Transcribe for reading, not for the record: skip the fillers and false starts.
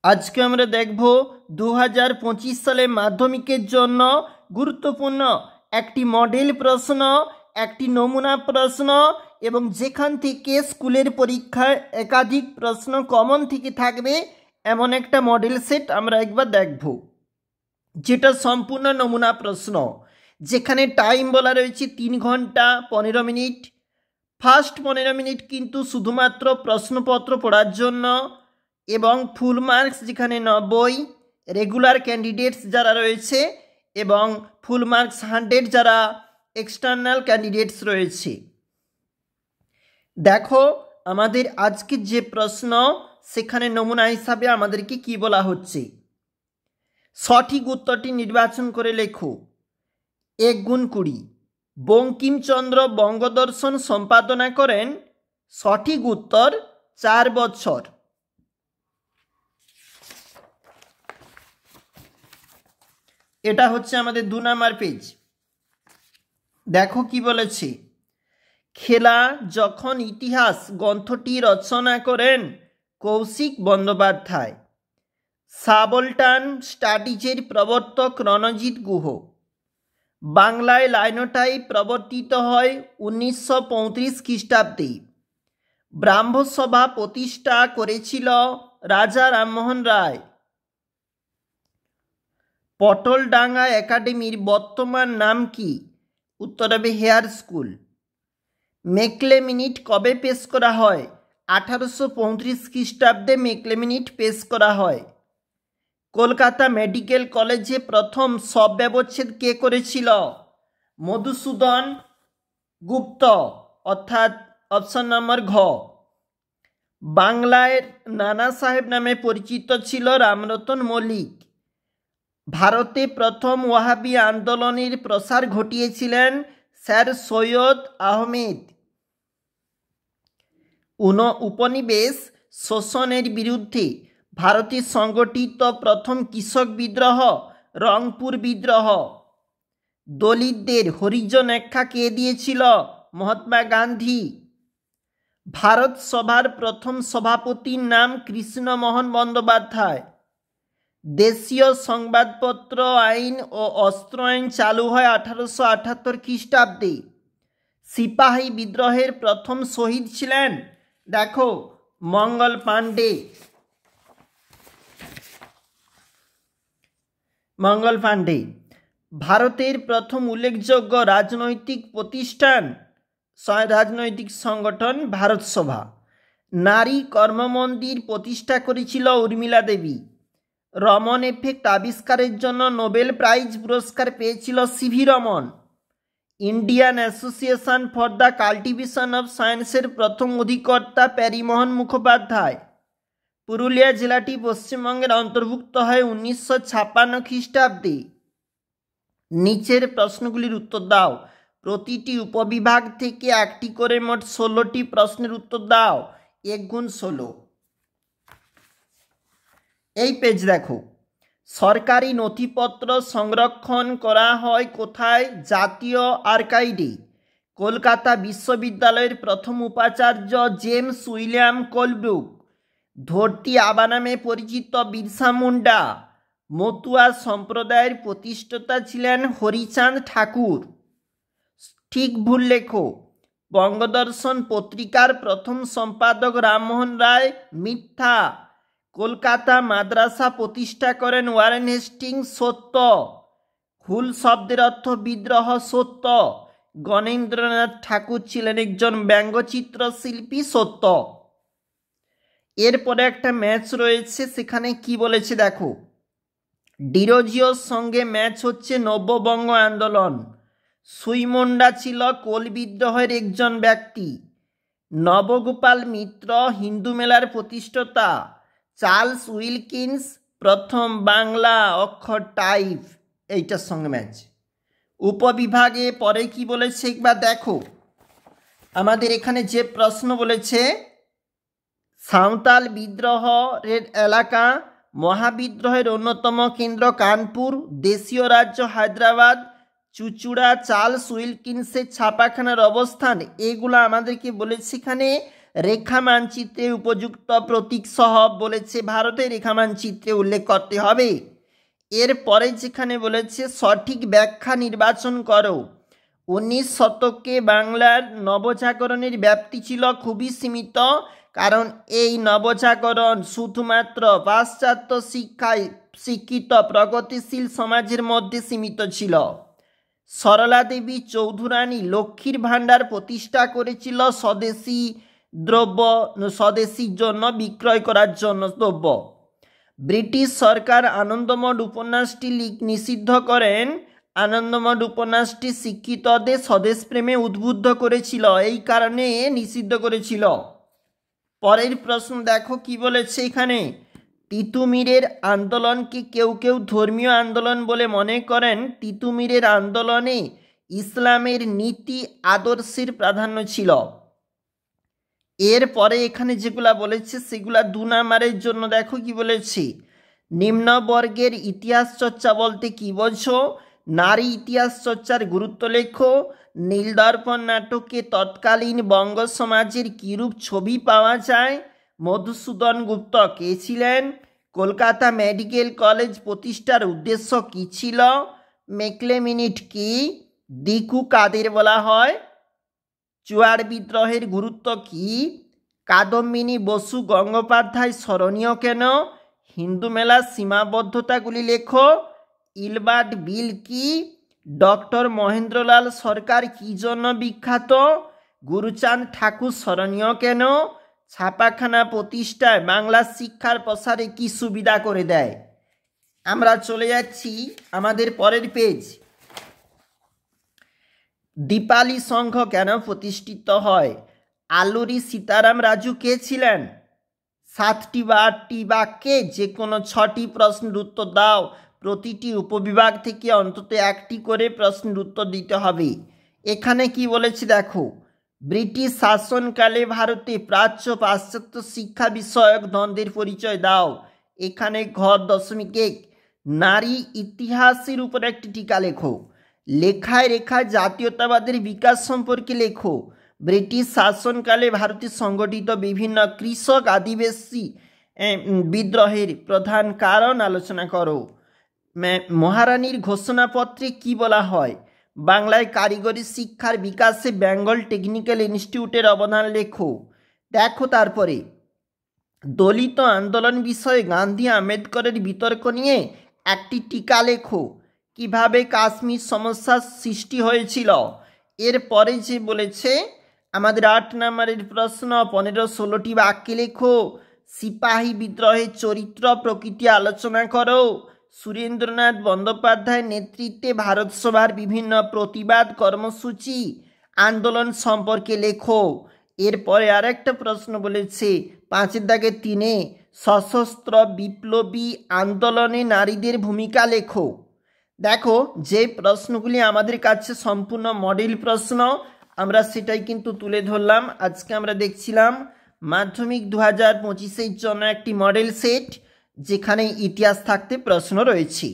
আজকে আমরা দেখব 2025 সালে মাধ্যমিকের জন্য গুরুত্বপূর্ণ একটি মডেল প্রশ্ন, একটি নমুনা প্রশ্ন এবং যেখান থেকে স্কুলের পরীক্ষায় একাধিক প্রশ্ন কমন থেকে থাকবে এমন একটা মডেল সেট আমরা একবার দেখব, যেটা সম্পূর্ণ নমুনা প্রশ্ন, যেখানে টাইম বলা রয়েছে 3 ঘন্টা 15 মিনিট। ফার্স্ট 15 মিনিট কিন্তু শুধুমাত্র প্রশ্নপত্র পড়ার জন্য এবং ফুল মার্কস যেখানে 90 রেগুলার ক্যান্ডিডেটস যারা রয়েছে এবং ফুল মার্কস 100 যারা এক্সটার্নাল ক্যান্ডিডেটস রয়েছে। দেখো আমাদের আজকের যে প্রশ্ন সেখানে নমুনা হিসাবে আমাদেরকে কি বলা হচ্ছে, সঠিক উত্তরটি নির্বাচন করে লেখো। 1 গুণ 20 বঙ্কিমচন্দ্র বঙ্গদর্শন সম্পাদনা করেন। সঠিক উত্তর 4 বছর। এটা হচ্ছে আমাদের 2 নাম্বার পেজ। দেখো কি বলেছে, খেলা যখন ইতিহাস গ্রন্থটি রচনা করেন কৌশিক বন্দ্যোপাধ্যায়। সাবলটান স্টাডিজের প্রবর্তক রণজিৎ গুহ। বাংলায় লাইনোটাইপ প্রবর্তিত হয় 1935 খ্রিস্টাব্দে। ব্রাহ্মসভা প্রতিষ্ঠা করেছিল রাজা রামমোহন রায়। পটলডাঙ্গা একাডেমির বর্তমান নাম কি? উত্তর হবে হেয়ার স্কুল। মেকলে মিনিট কবে পেশ করা হয়? 1835 খ্রিস্টাব্দে মেকলে মিনিট পেশ করা হয়। কলকাতা মেডিকেল কলেজে প্রথম শব ব্যবচ্ছেদ কে করেছিল? মধুসূদন গুপ্ত, অর্থাৎ অপশন নম্বর ঘ। বাংলায় নানা সাহেব নামে পরিচিত ছিল রামরতন মল্লিক। ভারতে প্রথম ওয়াহাবি আন্দোলনের প্রসার ঘটিয়েছিলেন স্যার সৈয়দ আহমেদ। উপনিবেশ শোষণের বিরুদ্ধে ভারতে সংগঠিত প্রথম কৃষক বিদ্রোহ রংপুর বিদ্রোহ। দলিতদের হরিজন আখ্যা কে দিয়েছিল? মহাত্মা গান্ধী। ভারত সভার প্রথম সভাপতির নাম কৃষ্ণমোহন বন্দ্যোপাধ্যায়। দেশীয় সংবাদপত্র আইন ও অস্ত্র আইন চালু হয় 1878 খ্রিস্টাব্দে। সিপাহী বিদ্রোহের প্রথম শহীদ ছিলেন, দেখো, মঙ্গল পাণ্ডে। মঙ্গল পাণ্ডে। ভারতের প্রথম উল্লেখযোগ্য রাজনৈতিক প্রতিষ্ঠান, রাজনৈতিক সংগঠন ভারত সভা। নারী কর্মমন্দির প্রতিষ্ঠা করেছিল উর্মিলা দেবী। রমন এফেক্ট আবিষ্কারের জন্য নোবেল প্রাইজ পুরস্কার পেয়েছিল CV Raman. Indian association for the cultivation of সায়েন্সের প্রথম অধিকর্তা প্যারিমোহন মুখোপাধ্যায়। পুরুলিয়া জেলাটি পশ্চিমবঙ্গের অন্তর্ভুক্ত হয় 1956 খ্রিস্টাব্দে। নিচের প্রশ্নগুলির উত্তর দাও। প্রতিটি উপবিভাগ থেকে একটি করে মোট 16টি প্রশ্নের উত্তর দাও। 1 গুণ 16। এই পেজ দেখো, সরকারি নথিপত্র সংরক্ষণ করা হয় কোথায়? জাতীয় আর্কাইভে। কলকাতা বিশ্ববিদ্যালয়ের প্রথম উপাচার্য James William Colebrooke. Dharti Aba নামে পরিচিত বিরসা মুন্ডা। মতুয়া সম্প্রদায়ের প্রতিষ্ঠাতা ছিলেন হরিচাঁদ ঠাকুর। ঠিক ভুল লেখো। বঙ্গদর্শন পত্রিকার প্রথম সম্পাদক রামমোহন রায়, মিথ্যা। কলকাতা মাদ্রাসা প্রতিষ্ঠা করেন ওয়ারেন হেস্টিংস, সত্য। হুল শব্দের অর্থ বিদ্রোহ, সত্য। গণেন্দ্রনাথ ঠাকুর ছিলেন একজন ব্যঙ্গচিত্র শিল্পী, সত্য। এরপরে একটা ম্যাচ রয়েছে, সেখানে কি বলেছে দেখো। ডিরোজিওর সঙ্গে ম্যাচ হচ্ছে নব্যবঙ্গ আন্দোলন। সুইমুন্ডা ছিল কোল বিদ্রোহের একজন ব্যক্তি। নবগোপাল মিত্র হিন্দু মেলার প্রতিষ্ঠাতা। চার্লস উইলকিন্স প্রথম বাংলা অক্ষর টাইপ, এইটার সঙ্গে ম্যাচ। উপবিভাগে পরে কি বলেছে একবার দেখো। আমাদের এখানে যে প্রশ্ন বলেছে, সাঁওতাল বিদ্রোহের এলাকা, মহাবিদ্রোহের অন্যতম কেন্দ্র কানপুর, দেশীয় রাজ্য হায়দ্রাবাদ, চুচুড়া, চার্লস উইলকিন্সের ছাপাখানার অবস্থান, এগুলো আমাদেরকে বলেছে এখানে রেখা মানচিত্রে উপযুক্ত প্রতীক সহ বলেছে ভারতের রেখা মানচিত্রে উল্লেখ করতে হবে। এরপরে যেখানে বলেছে সঠিক ব্যাখ্যা নির্বাচন করো। 19 শতকে বাংলার নবজাগরণের ব্যাপ্তি ছিল খুবই সীমিত, কারণ এই নবজাগরণ শুধুমাত্র পাশ্চাত্য শিক্ষায় শিক্ষিত প্রগতিশীল সমাজের মধ্যে সীমিত ছিল। সরলা দেবী চৌধুরানী লক্ষ্মীর ভাণ্ডার প্রতিষ্ঠা করেছিল স্বদেশীর জন্য বিক্রয় করার জন্য দ্রব্য। ব্রিটিশ সরকার আনন্দমঠ উপন্যাসটি নিষিদ্ধ করেন। আনন্দমঠ উপন্যাসটি শিক্ষিতদের স্বদেশপ্রেমে উদ্বুদ্ধ করেছিল, এই কারণে নিষিদ্ধ করেছিল। পরের প্রশ্ন দেখো কি বলেছে এখানে। তিতুমিরের আন্দোলনকে কেউ কেউ ধর্মীয় আন্দোলন বলে মনে করেন। তিতুমিরের আন্দোলনে ইসলামের নীতি আদর্শের প্রাধান্য ছিল। এরপরে এখানে যেগুলা বলেছে সেগুলা 2 নাম্বারের জন্য দেখো কি বলেছে। নিম্নবর্গের ইতিহাস চর্চা বলতে কি বোঝো? নারী ইতিহাস চর্চার গুরুত্ব লেখো। নীলদর্পণ নাটকে তৎকালীন বঙ্গ সমাজের কিরূপ ছবি পাওয়া যায়? মধুসূদন গুপ্ত কে ছিলেন? কলকাতা মেডিকেল কলেজ প্রতিষ্ঠার উদ্দেশ্য কী ছিল? মেকলে মিনিট কি? দিকু কাদের বলা হয়? চুয়াড় বিদ্রোহের গুরুত্ব কি? কাদম্বিনী বসু গঙ্গোপাধ্যায় স্মরণীয় কেন? হিন্দু মেলার সীমাবদ্ধতাগুলি লেখো। ইলবার্ট বিল কি? ডক্টর মহেন্দ্রলাল সরকার কি জন্য বিখ্যাত? গুরুচাঁদ ঠাকুর স্মরণীয় কেন? ছাপাখানা প্রতিষ্ঠায় বাংলা শিক্ষার প্রসারে কি সুবিধা করে দেয়? আমরা চলে যাচ্ছি আমাদের পরের পেজ। দীপালি সংঘ কেন প্রতিষ্ঠিত হয়? আলুরি সীতারাম রাজু কে ছিলেন? 7টি বা 8টি বাক্যে যে কোনো 6টি প্রশ্নের উত্তর দাও। প্রতিটি উপবিভাগ থেকে অন্তত 1টি করে প্রশ্নের উত্তর দিতে হবে। এখানে কি বলেছে দেখো। ব্রিটিশ শাসনকালে ভারতে প্রাচ্য পাশ্চাত্য শিক্ষা বিষয়ক দ্বন্দ্বের পরিচয় দাও। এখানে ঘ.1 নারী ইতিহাসের উপর একটি টিকা লেখো। লেখায় রেখায় জাতীয়তাবাদের বিকাশ সম্পর্কে লেখো। ব্রিটিশ শাসনকালে ভারতে সংগঠিত বিভিন্ন কৃষক আদিবাসী বিদ্রোহের প্রধান কারণ আলোচনা করো। মহারানীর ঘোষণাপত্রে কি বলা হয়? বাংলায় কারিগরি শিক্ষার বিকাশে বেঙ্গল টেকনিক্যাল ইনস্টিটিউটের অবদান লেখো। দেখো তারপরে দলিত আন্দোলন বিষয়ে গান্ধী আম্বেদকরের বিতর্ক নিয়ে একটি টিকা লেখো। কিভাবে কাশ্মীর সমস্যার সৃষ্টি হয়েছিল? এরপরে যে বলেছে আমাদের 8 নম্বরের প্রশ্ন 15-16টি বাক্যে লেখো। সিপাহী বিদ্রোহের চরিত্র প্রকৃতি আলোচনা করো। সুরেন্দ্রনাথ বন্দ্যোপাধ্যায়ের নেতৃত্বে ভারত সভার বিভিন্ন প্রতিবাদ কর্মসূচি আন্দোলন সম্পর্কে লেখো। এরপরে আরেকটা প্রশ্ন বলেছে 5-3 সশস্ত্র বিপ্লবী আন্দোলনে নারীদের ভূমিকা লেখো। দেখো যে প্রশ্নগুলি আমাদের কাছে সম্পূর্ণ মডেল প্রশ্ন, আমরা সেটাই কিন্তু তুলে ধরলাম। আজকে আমরা দেখছিলাম মাধ্যমিক 2025-এর জন্য একটি মডেল সেট, যেখানে ইতিহাস থাকতে প্রশ্ন রয়েছে।